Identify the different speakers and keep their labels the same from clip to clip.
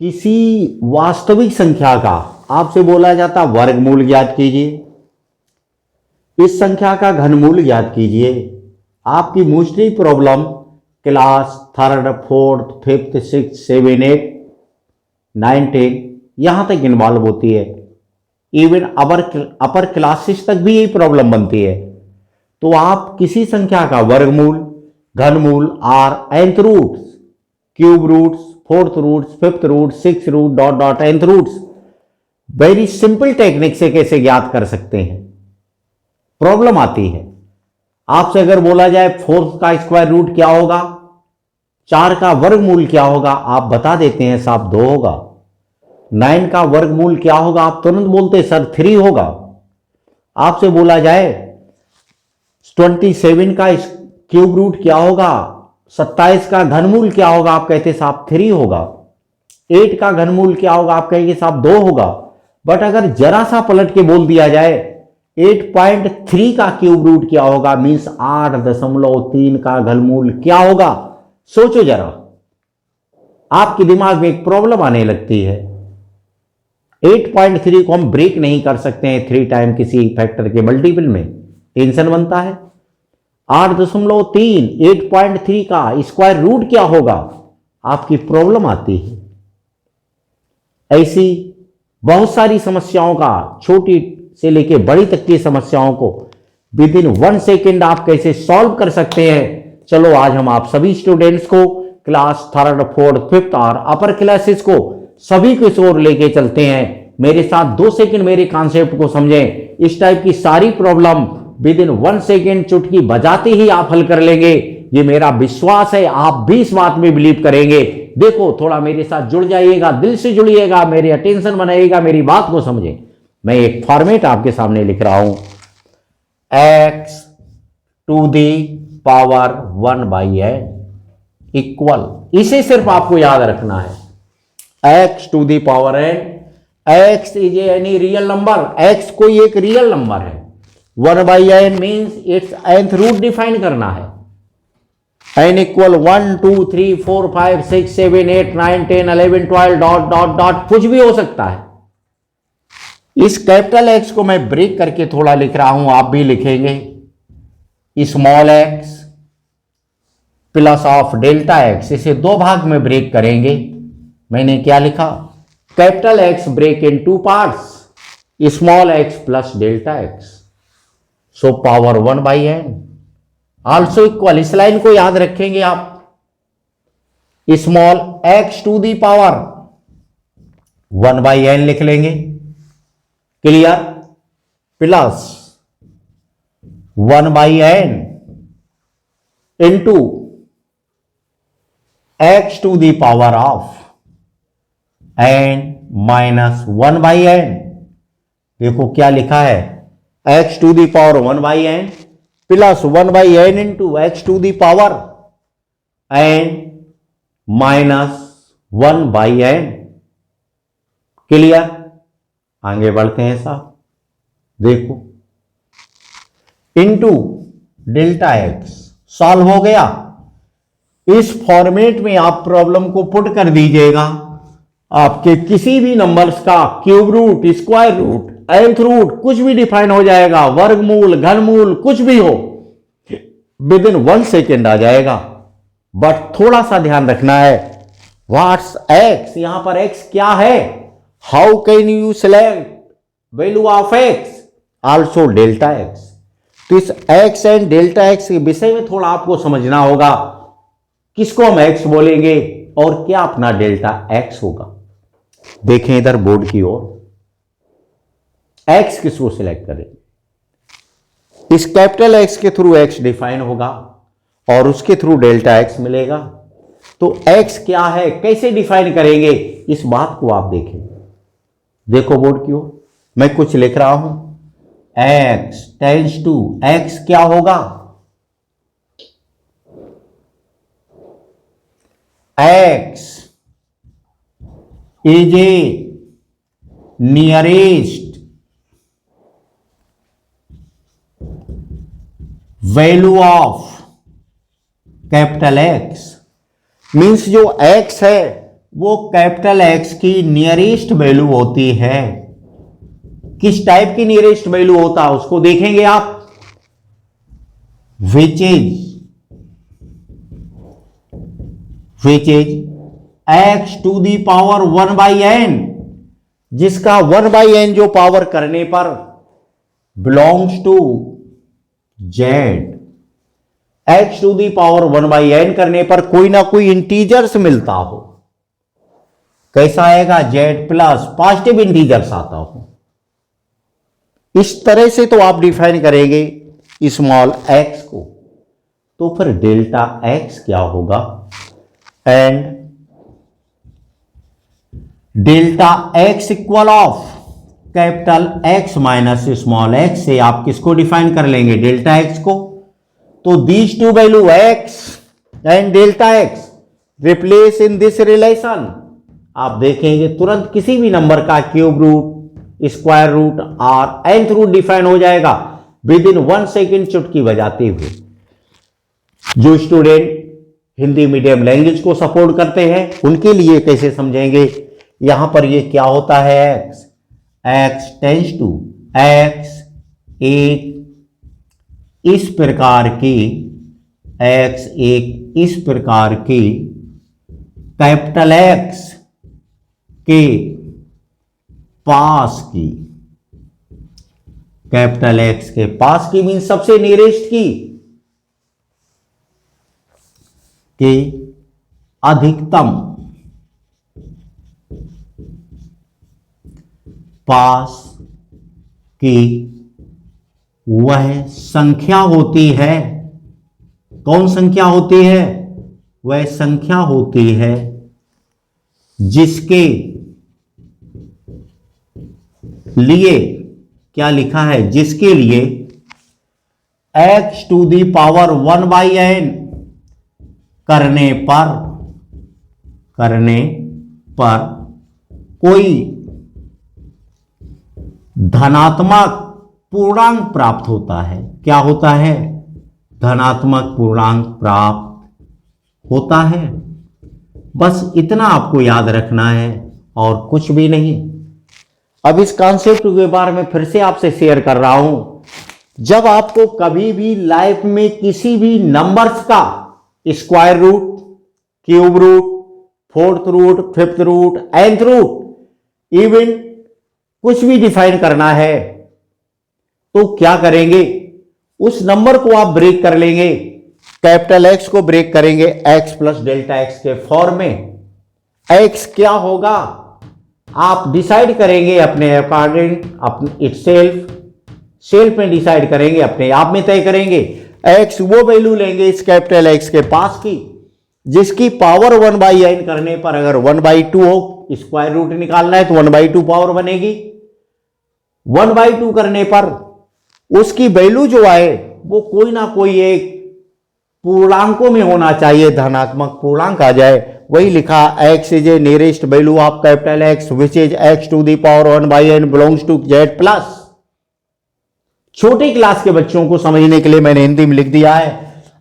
Speaker 1: किसी वास्तविक संख्या का आपसे बोला जाता वर्गमूल ज्ञात कीजिए, इस संख्या का घनमूल ज्ञात कीजिए। आपकी mostly problem class third, fourth, fifth, six, seven, eight, 9, 10 यहां तक इन्वॉल्व होती है। इवन अपर क्लासेस तक भी यही प्रॉब्लम बनती है। तो आप किसी संख्या का वर्गमूल, घनमूल और nth roots, cube roots, fourth roots, fifth root, six root, dot dot nth roots very simple technique से कैसे ज्ञात कर सकते हैं, प्रॉब्लम आती है। आपसे अगर बोला जाए फोर्थ का स्क्वायर रूट क्या होगा, 4 का वर्गमूल क्या होगा, आप बता देते हैं साहब 2 होगा। 9 का वर्गमूल क्या होगा, आप तुरंत बोलते सर 3 होगा। आपसे बोला जाए 27 का क्यूब रूट क्या होगा, 27 का घनमूल क्या होगा, आप कहते साहब 3 होगा। 8 का घनमूल क्या होगा, आप कहेंगे साहब 2 होगा। बट अगर जरा सा पलट के बोल दिया जाए 8.3 का क्यूब रूट क्या होगा, मीन्स 8.3 का घनमूल क्या होगा, सोचो जरा, आपके दिमाग में एक प्रॉब्लम आने लगती है। 8.3 को हम ब्रेक नहीं कर सकते हैं 3 टाइम किसी फैक्टर के मल्टीपल में, टेंशन बनता है। 8.3 8.3 का स्क्वायर रूट क्या होगा, आपकी प्रॉब्लम आती है। ऐसी बहुत सारी समस्याओं का, छोटी से लेके बड़ी तक की समस्याओं को विद इन 1 सेकेंड आप कैसे सॉल्व कर सकते हैं, चलो आज हम आप सभी स्टूडेंट्स को क्लास थर्ड, फोर्थ, फिफ्थ और अपर क्लासेस को सभी को इस ओर लेके चलते हैं। मेरे साथ 2 सेकंड मेरे कॉन्सेप्ट को समझें। इस टाइप की सारी प्रॉब्लम विद इन 1 सेकेंड चुटकी बजाते ही आप हल कर लेंगे, ये मेरा विश्वास है। आप भी इस बात में बिलीव करेंगे। देखो थोड़ा मेरे साथ जुड़ जाइएगा, दिल से जुड़िएगा, मेरे अटेंशन बनाइएगा, मेरी बात को समझें। मैं एक फॉर्मेट आपके सामने लिख रहा हूं, x to the power 1/n equal, इसे सिर्फ आपको याद रखना है, x to the power n। x is any real number, x कोई एक रियल नंबर है। 1/n means it's nth root define करना है। n equal 1 2 3 4 5 6 7 8 9 10 11 12 dot dot dot कुछ भी हो सकता है। इस कैपिटल एक्स को मैं ब्रेक करके थोड़ा लिख रहा हूं, आप भी लिखेंगे, small x plus of delta x, इसे 2 भाग में ब्रेक करेंगे। मैंने क्या लिखा, capital x break in 2 parts, small x plus delta x, so power 1/n also equal, इस लाइन को याद रखेंगे आप, small x to the power 1/n लिख लेंगे, clear, plus 1/n into x to the power of n minus 1/n। देखो क्या लिखा है, x to the power 1/n plus 1/n into x to the power n minus 1/n, clear. आगे बढ़ते हैं साहब, देखो इंटू डेल्टा एक्स, सॉल्व हो गया। इस फॉर्मेट में आप प्रॉब्लम को पुट कर दीजिएगा, आपके किसी भी नंबर्स का cube root, square root, nth root कुछ भी डिफाइन हो जाएगा, वर्गमूल, घनमूल कुछ भी हो, विद इन 1 सेकेंड आ जाएगा। बट थोड़ा सा ध्यान रखना है, व्हाट्स x, यहां पर x क्या है, how can you select value of x, also delta x। तो इस x एंड डेल्टा x के विषय में थोड़ा आपको समझना होगा, किसको हम x बोलेंगे और क्या अपना डेल्टा x होगा। देखें इधर बोर्ड की ओर, x किसको सिलेक्ट करेंगे, इस कैपिटल X के थ्रू x डिफाइन होगा और उसके थ्रू डेल्टा x मिलेगा। तो x क्या है, कैसे डिफाइन करेंगे, इस बात को आप देखें। देखो बोर्ड की ओर, मैं कुछ लिख रहा हूं, x टेंड्स टू, x क्या होगा, x is a nearest value of capital X, means जो x है वो कैपिटल एक्स की नियरेस्ट वैल्यू होती है। किस टाइप की नियरेस्ट वैल्यू होता है उसको देखेंगे आप। Which is x to the power 1/n, जिसका 1/n जो पावर करने पर belongs to z. X to the power 1/n करने पर कोई ना कोई इंटीजर्स मिलता हो। कैसा आएगा? जेड प्लस पॉजिटिव इंटीजर्स आता हो। इस तरह से तो आप डिफाइन करेंगे स्मॉल एक्स को। तो फिर डेल्टा एक्स क्या होगा? And delta x equal of capital X minus small x से आप किसको डिफाइन कर लेंगे? डेल्टा एक्स को। तो these two value x and delta x replace in this relation. आप देखेंगे तुरंत किसी भी नंबर का क्यूब रूट, स्क्वायर रूट और nth रूट डिफाइन हो जाएगा विद इन 1 सेकेंड, चुटकी बजाते हुए। जो स्टूडेंट हिंदी मीडियम लैंग्वेज को सपोर्ट करते हैं उनके लिए कैसे समझेंगे? यहां पर ये क्या होता है? X, x tends to x, एक इस प्रकार की कैपिटल एक्स के पास की, कैपिटल एक्स के पास की मीन सबसे नियरेस्ट की, के अधिकतम पास की वह संख्या होती है। कौन संख्या होती है? वह संख्या होती है जिसके लिए क्या लिखा है? जिसके लिए x to the power 1/n करने पर कोई धनात्मक पूर्णांक प्राप्त होता है। क्या होता है? धनात्मक पूर्णांक प्राप्त होता है। बस इतना आपको याद रखना है और कुछ भी नहीं। अब इस कॉन्सेप्ट के बारे में फिर से आपसे शेयर कर रहा हूं। जब आपको कभी भी लाइफ में किसी भी नंबर्स का square root, cube root, fourth root, fifth root, nth root, even कुछ भी डिफाइन करना है तो क्या करेंगे? उस नंबर को आप ब्रेक कर लेंगे। कैपिटल एक्स को ब्रेक करेंगे एक्स प्लस डेल्टा एक्स के फॉर्म में। एक्स क्या होगा आप डिसाइड करेंगे अपने अकॉर्डिंग, अपने सेल्फ में डिसाइड करेंगे, अपने आप में तय करेंगे। एक्स वो वैल्यू लेंगे इस कैपिटल एक्स के पास की जिसकी पावर 1/n करने पर अगर 1/2 हो, स्क्वायर रूट निकालना है तो 1/2 पावर बनेगी। 1/2 करने पर उसकी वैल्यू जो आए वो कोई ना कोई एक पूर्णांकों में होना चाहिए, धनात्मक पूर्णांक आ जाए। वही लिखा x is a nearest value of capital x which is x to the power 1/n belongs to z plus. छोटी क्लास के बच्चों को समझने के लिए मैंने हिंदी में लिख दिया है।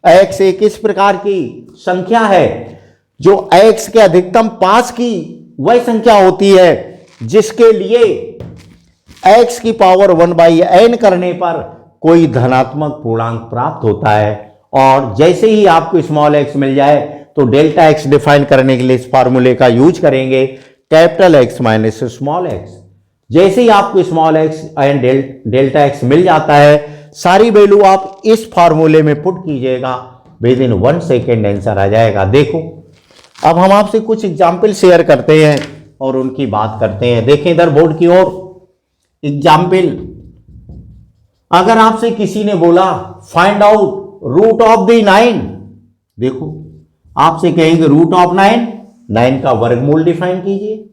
Speaker 1: x एक इस प्रकार की संख्या है जो x के अधिकतम पास की वह संख्या होती है जिसके लिए x की पावर 1/n करने पर कोई धनात्मक पूर्णांक प्राप्त होता है। और जैसे ही आपको स्मॉल x मिल जाए तो डेल्टा x डिफाइन करने के लिए इस फार्मूले का यूज करेंगे, capital X minus small X. जैसे ही आपको small X and delta X मिल जाता है, सारी वैल्यू आप इस फार्मूले में पुट कीजिएगा, विद इन 1 सेकेंड आंसर आ जाएगा। देखो अब हम आपसे कुछ एग्जाम्पल शेयर करते हैं और उनकी बात करते हैं। देखें इधर बोर्ड की ओर एग्जाम्पल। अगर आपसे किसी ने बोला find out root of the 9, देखो आपसे कहेंगे रूट ऑफ 9, 9 का वर्गमूल डिफाइन कीजिए।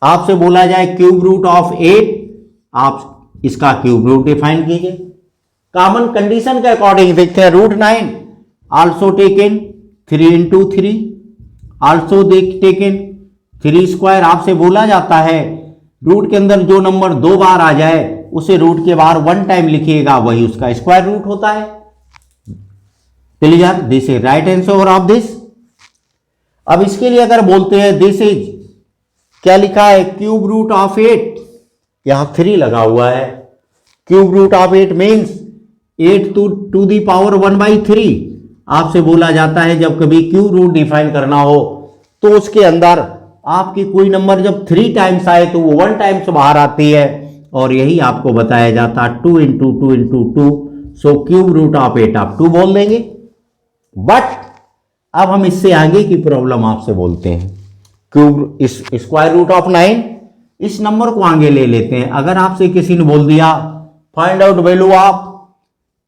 Speaker 1: आपसे बोला जाए क्यूब रूट ऑफ 8, आप इसका क्यूब रूट डिफाइन कीजिए। कॉमन कंडीशन के अकॉर्डिंग देखते हैं root 9 also taken 3 into 3, also taken 3 square. आपसे बोला जाता है रूट के अंदर जो नंबर 2 बार आ जाए उसे रूट के बाहर 1 टाइम लिखिएगा, वही उसका स्क्वायर रूट होता है। Clear? This is right answer of this. अब इसके लिए अगर बोलते हैं दिस इज, क्या लिखा है, क्यूब रूट ऑफ 8, यहां 3 लगा हुआ है, cube root of 8 means 8 to the power 1/3। आपसे बोला जाता है जब कभी क्यूब रूट डिफाइन करना हो तो उसके अंदर आपकी कोई नंबर जब 3 टाइम्स आए तो वो 1 टाइम्स बाहर आती है, और यही आपको बताया जाता है 2 into 2 into 2, so cube root of 8 आप 2 बोल देंगे। बट अब हम इससे आगे की प्रॉब्लम आपसे बोलते हैं, क्यूब इस स्क्वायर रूट ऑफ 9, इस नंबर को आगे ले लेते हैं। अगर आपसे किसी ने बोल दिया find out value of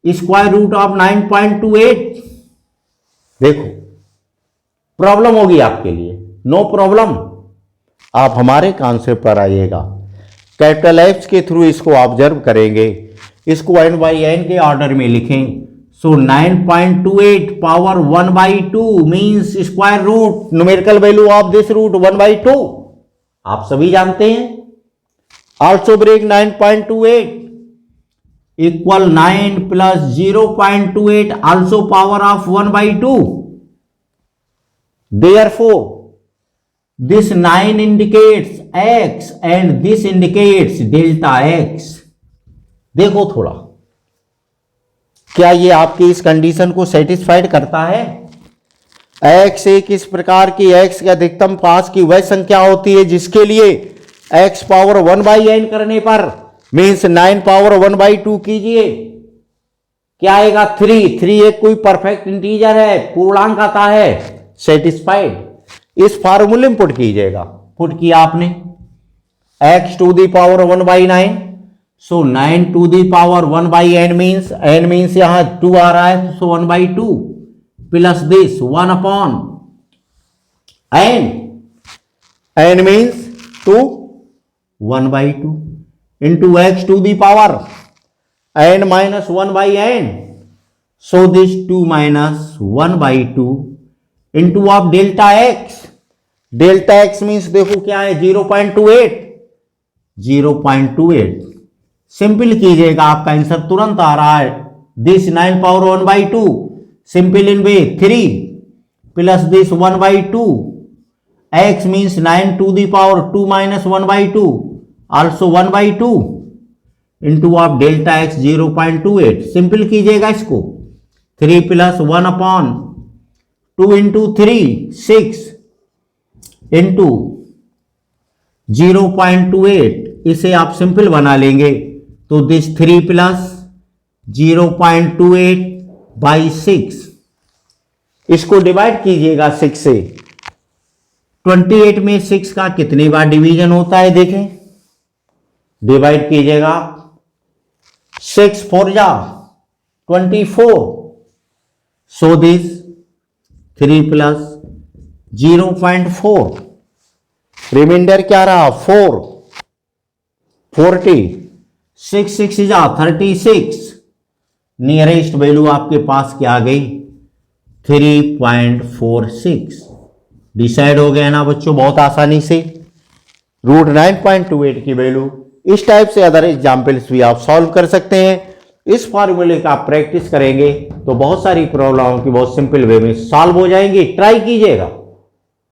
Speaker 1: square root of 9.28, देखो प्रॉब्लम होगी आपके लिए, नो प्रॉब्लम, आप हमारे कॉन्सेप्ट पर आइएगा। कैपिटल एफ के थ्रू इसको ऑब्जर्व करेंगे, इसको n बाई n के ऑर्डर में लिखें। So 9.28 power 1/2 means square root numerical value of this root 1/2, आप सभी जानते हैं। Also break 9.28 equal 9 plus 0.28 also power of 1/2। Therefore, this 9 indicates x and this indicates delta x। देखो थोड़ा, क्या ये आपकी इस कंडीशन को सेटिस्फाइड करता है? x एक इस प्रकार की x के अधिकतम पास की वह संख्या होती है जिसके लिए x पावर 1/n करने पर मीन्स 9 पावर 1/2 कीजिए, क्या आएगा 3 एक कोई परफेक्ट इंटीजर है, पूर्णांक आता है, सेटिस्फाइड। इस फार्मूले में पुट कीजिएगा, पुट किया आपने x to the power 1/9, so 9 to the power 1/n means n means यहां 2 आ रहा है, so 1/2 plus this 1 upon n means 2 1/2 into x to the power n minus 1/n, so this 2 minus 1/2 into of delta x. Delta x means देखो क्या है 0.28 simple कीजिएगा, आपका answer तुरंत आ रहा है। This 9 power 1/2 simple in way 3 plus this 1/2, x means 9 to the power 2 minus 1/2 also 1/2 into of delta x 0.28, simple कीजिएगा इसको, 3 प्लस 1 अपॉन 2 इंटू 3 6 इंटू 0.28, इसे आप सिंपल बना लेंगे तो दिस 3 प्लस 0.28 बाई 6, इसको डिवाइड कीजिएगा 6 से। 28 में 6 का कितनी बार डिवीजन होता है देखें, डिवाइड कीजिएगा 6 4 जा 24, सो दिस 3 प्लस 0.4, रिमाइंडर क्या रहा 4, 40, 6 जा 36, नियरेस्ट वैल्यू आपके पास क्या आ गई 3.46। डिसाइड हो गया ना बच्चों बहुत आसानी से। रूट 9.28 की वैल्यू इस टाइप से अदर एग्जाम्पल्स भी आप सॉल्व कर सकते हैं। इस फॉर्मूले का आप प्रैक्टिस करेंगे तो बहुत सारी प्रॉब्लमों की बहुत सिंपल वे में सॉल्व हो जाएंगी, ट्राई कीजिएगा।